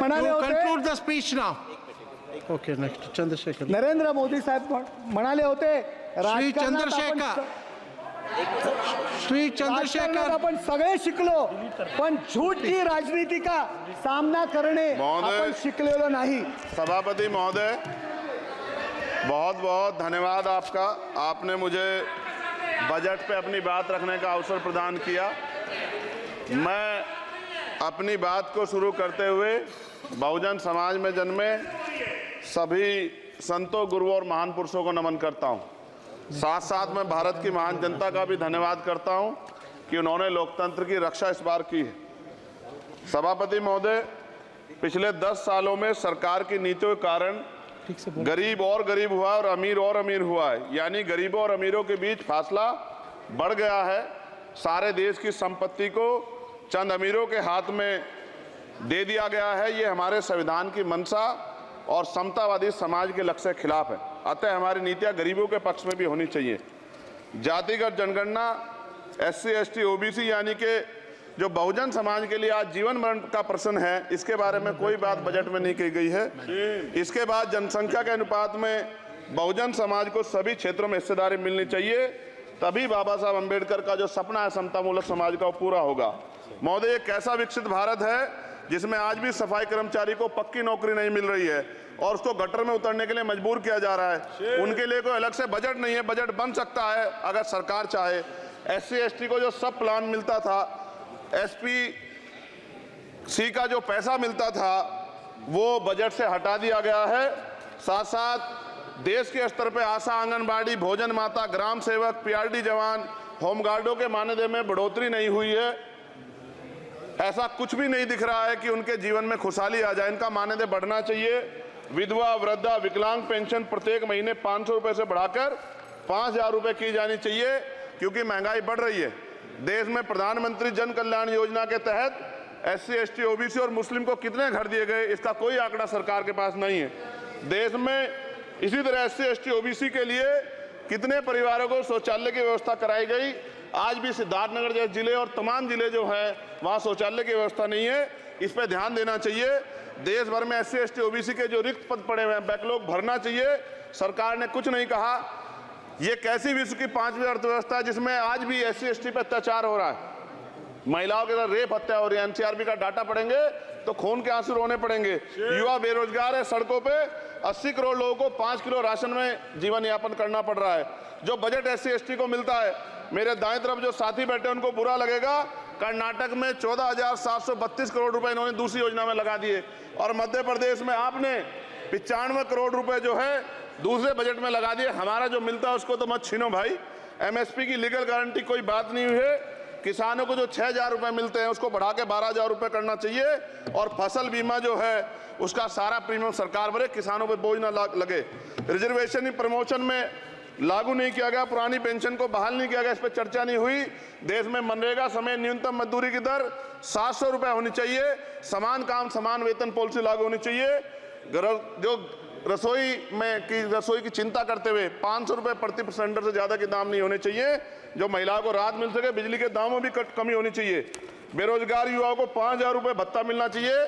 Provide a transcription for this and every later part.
म्हणाले होते, conclude the speech now. Okay, next, Chandrasekhar. Narendra Modi साहेब म्हणाले होते, श्री राजकारणात चंद्रशेखर, आपण सगळे शिकलो, पण झूठ की राजनीति का सामना करणे आपण शिकलेलो नाही। सभापति महोदय, बहुत बहुत धन्यवाद आपका। आपने मुझे बजट पे अपनी बात रखने का अवसर प्रदान किया। मैं अपनी बात को शुरू करते हुए बहुजन समाज में जन्मे सभी संतों, गुरुओं और महान पुरुषों को नमन करता हूं। साथ साथ मैं भारत की महान जनता का भी धन्यवाद करता हूं कि उन्होंने लोकतंत्र की रक्षा इस बार की है। सभापति महोदय, पिछले 10 सालों में सरकार की नीतियों के कारण गरीब और गरीब हुआ और अमीर हुआ है, यानी गरीबों और अमीरों के बीच फासला बढ़ गया है। सारे देश की संपत्ति को चंद अमीरों के हाथ में दे दिया गया है। ये हमारे संविधान की मंशा और समतावादी समाज के लक्ष्य के खिलाफ है। अतः हमारी नीतियां गरीबों के पक्ष में भी होनी चाहिए। जातिगत जनगणना, SC, ST, OBC यानी कि जो बहुजन समाज के लिए आज जीवन मरण का प्रश्न है, इसके बारे में कोई बात बजट में नहीं की गई है। इसके बाद जनसंख्या के अनुपात में बहुजन समाज को सभी क्षेत्रों में हिस्सेदारी मिलनी चाहिए, तभी बाबा साहब अम्बेडकर का जो सपना है समतामूलक समाज का, वो पूरा होगा। महोदय, एक ऐसा विकसित भारत है जिसमें आज भी सफाई कर्मचारी को पक्की नौकरी नहीं मिल रही है और उसको गटर में उतरने के लिए मजबूर किया जा रहा है। उनके लिए कोई अलग से बजट नहीं है। बजट बन सकता है अगर सरकार चाहे। SC, ST को जो सब प्लान मिलता था, SPC का जो पैसा मिलता था, वो बजट से हटा दिया गया है। साथ साथ देश के स्तर पर आशा, आंगनबाड़ी, भोजन माता, ग्राम सेवक, PRD जवान, होमगार्डों के मानदेय में बढ़ोतरी नहीं हुई है। ऐसा कुछ भी नहीं दिख रहा है कि उनके जीवन में खुशहाली आ जाए। इनका मानदेय बढ़ना चाहिए। विधवा, वृद्धा, विकलांग पेंशन प्रत्येक महीने 500 रुपए से बढ़ाकर 5000 रुपए की जानी चाहिए, क्योंकि महंगाई बढ़ रही है। देश में प्रधानमंत्री जन कल्याण योजना के तहत SC, ST, OBC और मुस्लिम को कितने घर दिए गए, इसका कोई आंकड़ा सरकार के पास नहीं है। देश में इसी तरह SC, ST, OBC के लिए कितने परिवारों को शौचालय की व्यवस्था कराई गई। आज भी सिद्धार्थनगर जैसे जिले और तमाम जिले जो है, वहाँ शौचालय की व्यवस्था नहीं है। इस पर ध्यान देना चाहिए। देश भर में SC, ST, OBC के जो रिक्त पद पड़े हुए हैं, बैकलॉग भरना चाहिए। सरकार ने कुछ नहीं कहा। ये कैसी विश्व की 5वीं अर्थव्यवस्था है जिसमें आज भी SC, ST पे अत्याचार हो रहा है, महिलाओं के साथ रेप हत्या हो रही है। NCRB का डाटा पढ़ेंगे तो खून के आंसू रोने पड़ेंगे। युवा बेरोजगार है, सड़कों पे 80 करोड़ लोगों को 5 किलो राशन में जीवन यापन करना पड़ रहा है। जो बजट SC, ST को मिलता है, मेरे दाएं तरफ जो साथी बैठे उनको बुरा लगेगा, कर्नाटक में 14,732 करोड़ रुपए इन्होंने दूसरी योजना में लगा दिए और मध्य प्रदेश में आपने 95 करोड़ रुपए जो है दूसरे बजट में लगा दिए। हमारा जो मिलता है उसको तो मत छीनो भाई। MSP की लीगल गारंटी कोई बात नहीं हुई है। किसानों को जो 6,000 रुपए मिलते हैं उसको बढ़ा के 12,000 रुपए करना चाहिए और फसल बीमा जो है उसका सारा प्रीमियम सरकार भरे, किसानों पर बोझ ना लगे। रिजर्वेशन प्रमोशन में लागू नहीं किया गया, पुरानी पेंशन को बहाल नहीं किया गया, इस पर चर्चा नहीं हुई। देश में मनरेगा समय न्यूनतम मजदूरी की दर 700 रुपए होनी चाहिए। समान काम समान वेतन पॉलिसी लागू होनी चाहिए। जो रसोई की चिंता करते हुए 500 रुपए प्रति सिलेंडर से ज्यादा के दाम नहीं होने चाहिए, जो महिलाओं को राहत मिल सके। बिजली के दामों में भी कमी होनी चाहिए। बेरोजगार युवाओं को 5,000 रुपए भत्ता मिलना चाहिए,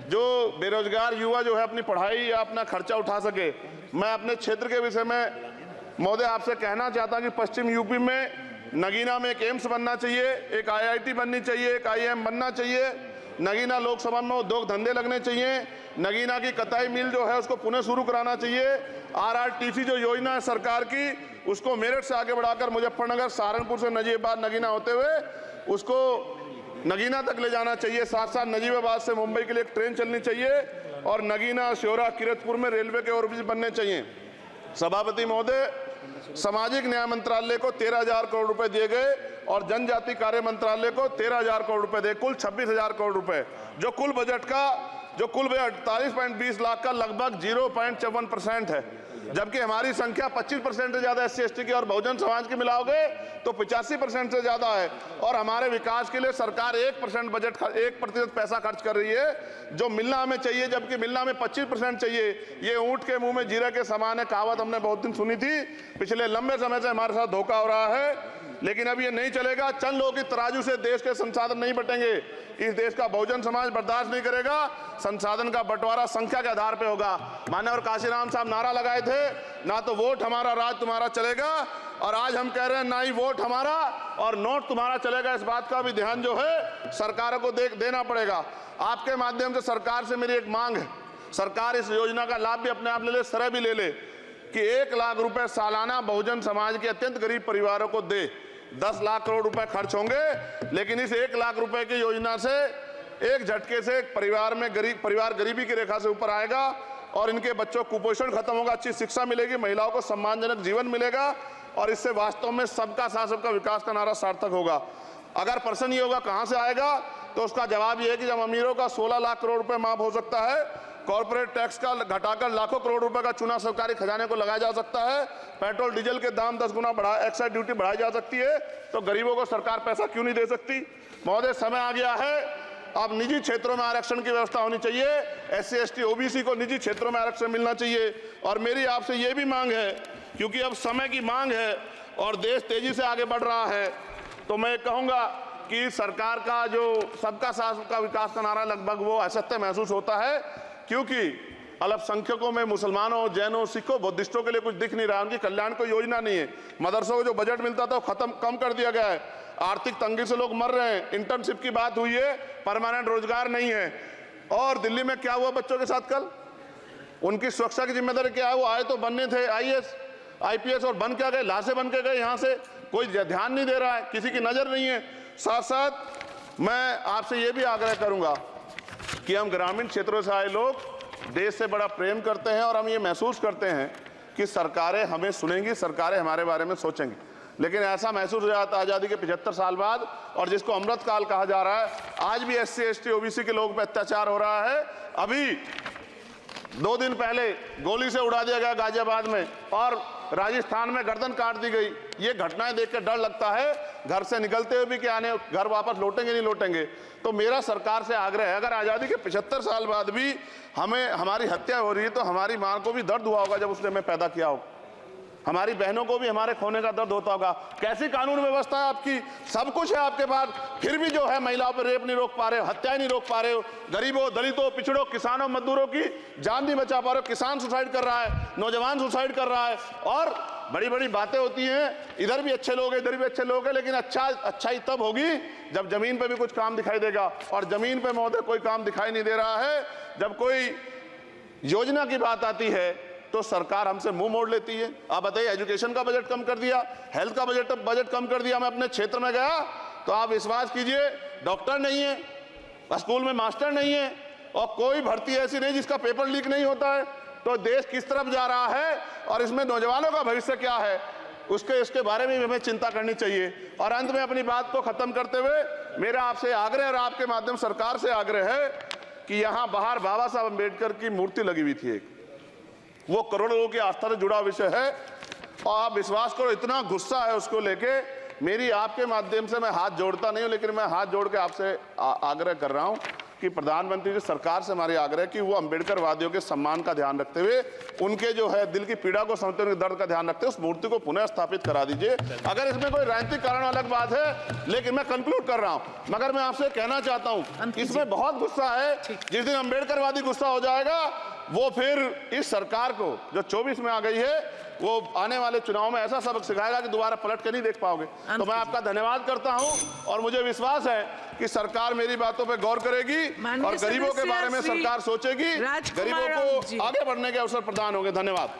जो बेरोजगार युवा जो है अपनी पढ़ाई या अपना खर्चा उठा सके। मैं अपने क्षेत्र के विषय में महोदय आपसे कहना चाहता हूं कि पश्चिम यूपी में नगीना में एक एम्स बनना चाहिए, एक IIT बननी चाहिए, एक IIM बनना चाहिए। नगीना लोकसभा में उद्योग धंधे लगने चाहिए। नगीना की कताई मिल जो है उसको पुनः शुरू कराना चाहिए। RRTC जो योजना है सरकार की, उसको मेरठ से आगे बढ़ाकर मुजफ्फरनगर, सहारनपुर से नजीबाबाद, नगीना होते हुए उसको नगीना तक ले जाना चाहिए। साथ साथ नजीबाबाद से मुंबई के लिए एक ट्रेन चलनी चाहिए और नगीना, श्योरा, किरतपुर में रेलवे के ओवरब्रिज बनने चाहिए। सभापति महोदय, सामाजिक न्याय मंत्रालय को 13,000 करोड़ रुपए दिए गए और जनजाति कार्य मंत्रालय को 13,000 करोड़ रुपए दिए, कुल 26,000 करोड़ रुपए, जो कुल बजट 48.20 लाख का लगभग 0.54% है। जबकि हमारी संख्या 25% से ज्यादा SC, ST की और बहुजन समाज की मिलाओगे तो 85% से ज्यादा है। और हमारे विकास के लिए सरकार 1% पैसा खर्च कर रही है, जो मिलना हमें चाहिए, जबकि मिलना हमें 25% चाहिए। ये ऊंट के मुंह में जीरा के समान है, कहावत हमने बहुत दिन सुनी थी। पिछले लंबे समय से हमारे साथ धोखा हो रहा है। लेकिन अब ये नहीं चलेगा। चंद लोगों की तराजू से देश के संसाधन नहीं बटेंगे। इस देश का बहुजन समाज बर्दाश्त नहीं करेगा। संसाधन का बंटवारा संख्या के आधार पे होगा। माननीय काशीराम साहब नारा लगाए थे, ना तो वोट हमारा राज तुम्हारा चलेगा, और आज हम कह रहे हैं ना ही वोट हमारा और नोट तुम्हारा चलेगा। इस बात का भी ध्यान जो है सरकारों को देना पड़ेगा। आपके माध्यम से सरकार से मेरी एक मांग है, सरकार इस योजना का लाभ भी अपने आप ले ले, सरह भी ले ले कि 1 लाख रुपए सालाना बहुजन समाज के अत्यंत गरीब परिवारों को दे। 10 लाख करोड़ रुपए खर्च होंगे, लेकिन इस 1 लाख रुपए की योजना से एक झटके से एक परिवार गरीबी की रेखा से ऊपर आएगा और इनके बच्चों को कुपोषण खत्म होगा, अच्छी शिक्षा मिलेगी, महिलाओं को सम्मानजनक जीवन मिलेगा और इससे वास्तव में सबका साथ सबका विकास का नारा सार्थक होगा। अगर प्रश्न ये होगा कहां से आएगा, तो उसका जवाब ये है कि जब अमीरों का 16 लाख करोड़ रुपए माफ हो सकता है, कॉर्पोरेट टैक्स का घटाकर लाखों करोड़ रुपए का चूना सरकारी खजाने को लगाया जा सकता है, पेट्रोल डीजल के दाम 10 गुना एक्साइज ड्यूटी बढ़ाई जा सकती है, तो गरीबों को सरकार पैसा क्यों नहीं दे सकती। महोदय, समय आ गया है, अब निजी क्षेत्रों में आरक्षण की व्यवस्था होनी चाहिए। SC ST OBC को निजी क्षेत्रों में आरक्षण मिलना चाहिए। और मेरी आपसे ये भी मांग है, क्योंकि अब समय की मांग है और देश तेजी से आगे बढ़ रहा है, तो मैं कहूंगा कि सरकार का जो सबका साथ सबका विकास का नारा लगभग वो असत्य महसूस होता है, क्योंकि अल्पसंख्यकों में मुसलमानों, जैनों, सिखों, बुद्धिस्टों के लिए कुछ दिख नहीं रहा, उनकी कल्याण कोई योजना नहीं है। मदरसों को जो बजट मिलता था वो कम कर दिया गया है। आर्थिक तंगी से लोग मर रहे हैं। इंटर्नशिप की बात हुई है, परमानेंट रोजगार नहीं है। और दिल्ली में क्या हुआ बच्चों के साथ कल, उनकी सुरक्षा की जिम्मेदारी क्या है? वो आए तो बनने थे IAS IPS और बन क्या गए, लाशें बन के गए। यहाँ से कोई ध्यान नहीं दे रहा है, किसी की नजर नहीं है। साथ साथ मैं आपसे ये भी आग्रह करूंगा कि हम ग्रामीण क्षेत्रों से आए लोग देश से बड़ा प्रेम करते हैं और हम ये महसूस करते हैं कि सरकारें हमें सुनेंगी, सरकारें हमारे बारे में सोचेंगी। लेकिन ऐसा महसूस हो जाता है आज़ादी के 75 साल बाद, और जिसको अमृत काल कहा जा रहा है, आज भी SC ST OBC के लोगों पर अत्याचार हो रहा है। अभी 2 दिन पहले गोली से उड़ा दिया गया गाजियाबाद में, और राजस्थान में गर्दन काट दी गई। ये घटनाएं देख कर डर लगता है, घर से निकलते हुए भी कि आने घर वापस लौटेंगे नहीं लौटेंगे। तो मेरा सरकार से आग्रह है, अगर आज़ादी के 75 साल बाद भी हमारी हत्या हो रही है, तो हमारी मां को भी दर्द हुआ होगा जब उसने हमें पैदा किया हो। हमारी बहनों को भी हमारे खोने का दर्द होता होगा। कैसी कानून व्यवस्था है आपकी? सब कुछ है आपके पास, फिर भी जो है महिलाओं पर रेप नहीं रोक पा रहे हो, हत्याएं नहीं रोक पा रहे हो, गरीबों, दलितों, पिछड़ों, किसानों, मजदूरों की जान नहीं बचा पा रहे हो। किसान सुसाइड कर रहा है, नौजवान सुसाइड कर रहा है, और बड़ी बड़ी बातें होती हैं, इधर भी अच्छे लोग हैं, इधर भी अच्छे लोग हैं, लेकिन अच्छाई तब होगी जब जमीन पे भी कुछ काम दिखाई देगा। और जमीन पे महोदय कोई काम दिखाई नहीं दे रहा है। जब कोई योजना की बात आती है तो सरकार हमसे मुंह मोड़ लेती है। आप बताइए, एजुकेशन का बजट कम कर दिया, हेल्थ का बजट कम कर दिया। मैं अपने क्षेत्र में गया तो आप विश्वास कीजिए, डॉक्टर नहीं है, स्कूल में मास्टर नहीं है, और कोई भर्ती ऐसी नहीं जिसका पेपर लीक नहीं होता है। तो देश किस तरफ जा रहा है और इसमें नौजवानों का भविष्य क्या है, इसके बारे में हमें चिंता करनी चाहिए। और अंत में अपनी बात को खत्म करते हुए मेरा आपसे आग्रह और आपके माध्यम सरकार से आग्रह है कि यहाँ बाहर बाबा साहब अम्बेडकर की मूर्ति लगी हुई थी एक, वो करोड़ों लोगों की आस्था से जुड़ा विषय है, और आप विश्वास करो इतना गुस्सा है उसको लेके। मेरी आपके माध्यम से मैं हाथ जोड़ता नहीं हूं, लेकिन मैं हाथ जोड़ के आपसे आग्रह कर रहा हूं कि प्रधानमंत्री जी, सरकार से हमारी आग्रह कि वो अम्बेडकर वादियों के सम्मान का ध्यान रखते हुए, उनके जो है दिल की पीड़ा को समझते हुए, उनके दर्द का ध्यान रखते हुए उस मूर्ति को पुनः स्थापित करा दीजिए। अगर इसमें कोई राजनीतिक कारण अलग बात है, लेकिन मैं कंक्लूड कर रहा हूं। मगर मैं आपसे कहना चाहता हूं, इसमें बहुत गुस्सा है। जिस दिन अम्बेडकरवादी गुस्सा हो जाएगा, वो फिर इस सरकार को जो 24 में आ गई है, वो आने वाले चुनाव में ऐसा सबक सिखाएगा कि दोबारा पलट के नहीं देख पाओगे। तो मैं आपका धन्यवाद करता हूं, और मुझे विश्वास है कि सरकार मेरी बातों पे गौर करेगी और गरीबों के बारे में सरकार सोचेगी, गरीबों को आगे बढ़ने के अवसर प्रदान होंगे। धन्यवाद।